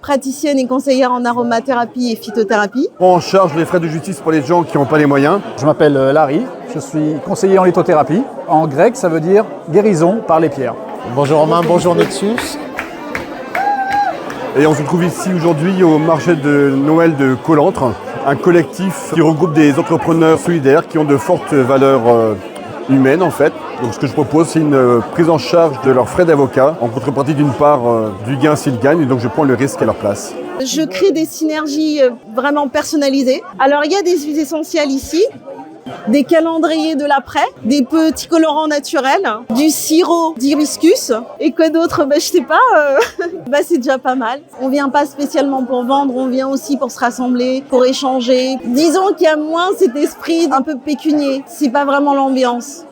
praticienne et conseillère en aromathérapie et phytothérapie. On prend en charge les frais de justice pour les gens qui n'ont pas les moyens. Je m'appelle Larry, je suis conseiller en lithothérapie. En grec, ça veut dire guérison par les pierres. Bonjour Romain, bonjour Nexus. Et on se trouve ici aujourd'hui au marché de Noël de Colantre, un collectif qui regroupe des entrepreneurs solidaires qui ont de fortes valeurs humaines en fait. Donc ce que je propose, c'est une prise en charge de leurs frais d'avocat en contrepartie d'une part du gain s'ils gagnent, et donc je prends le risque à leur place. Je crée des synergies vraiment personnalisées. Alors il y a des huiles essentielles ici, des calendriers de l'après, des petits colorants naturels, du sirop d'hibiscus et quoi d'autre, je sais pas, c'est déjà pas mal. On vient pas spécialement pour vendre, on vient aussi pour se rassembler, pour échanger. Disons qu'il y a moins cet esprit un peu pécunier, c'est pas vraiment l'ambiance.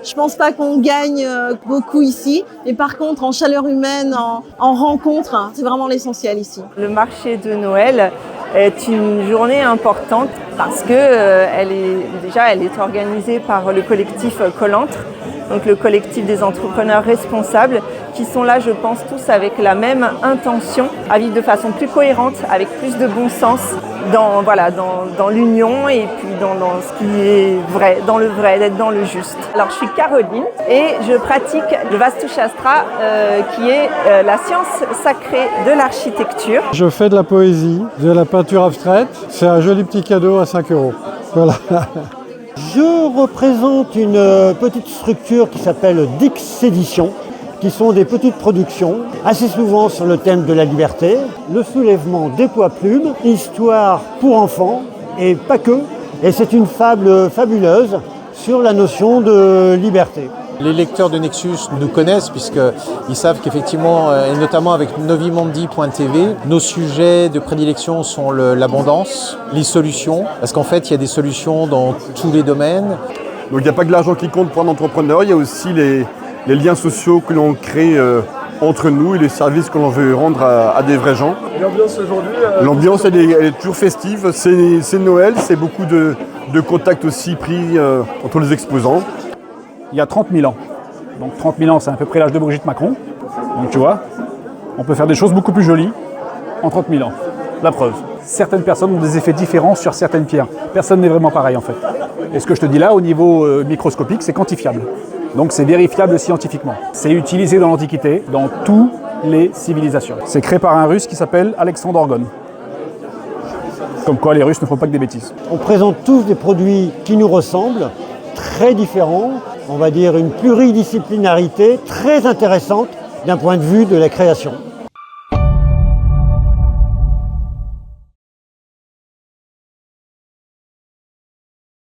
Je pense pas qu'on gagne beaucoup ici, mais par contre en chaleur humaine, en rencontre, c'est vraiment l'essentiel ici. Le marché de Noël est une journée importante parce que elle est organisée par le collectif Colantre, donc le collectif des entrepreneurs responsables qui sont là, je pense, tous avec la même intention, à vivre de façon plus cohérente, avec plus de bon sens dans l'union et puis dans ce qui est vrai, dans le vrai, d'être dans le juste. Alors je suis Caroline et je pratique le Vastu Shastra qui est la science sacrée de l'architecture. Je fais de la poésie, de la peinture abstraite, c'est un joli petit cadeau à 5 €. Voilà. Je représente une petite structure qui s'appelle Dix Éditions, qui sont des petites productions, assez souvent sur le thème de la liberté, le soulèvement des poids plumes, histoire pour enfants, et pas que. Et c'est une fable fabuleuse sur la notion de liberté. Les lecteurs de Nexus nous connaissent puisqu'ils savent qu'effectivement, et notamment avec Novimondi.tv, nos sujets de prédilection sont l'abondance, les solutions, parce qu'en fait il y a des solutions dans tous les domaines. Donc il n'y a pas que l'argent qui compte pour un entrepreneur, il y a aussi les liens sociaux que l'on crée entre nous et les services que l'on veut rendre à des vrais gens. L'ambiance aujourd'hui L'ambiance elle est toujours festive, c'est Noël, c'est beaucoup de contacts aussi pris entre les exposants. Il y a 30 000 ans. Donc 30 000 ans, c'est à peu près l'âge de Brigitte Macron. Donc tu vois, on peut faire des choses beaucoup plus jolies en 30 000 ans. La preuve. Certaines personnes ont des effets différents sur certaines pierres. Personne n'est vraiment pareil en fait. Et ce que je te dis là, au niveau microscopique, c'est quantifiable. Donc c'est vérifiable scientifiquement. C'est utilisé dans l'Antiquité, dans toutes les civilisations. C'est créé par un Russe qui s'appelle Alexandre Orgon. Comme quoi les Russes ne font pas que des bêtises. On présente tous des produits qui nous ressemblent, très différents, on va dire une pluridisciplinarité très intéressante d'un point de vue de la création.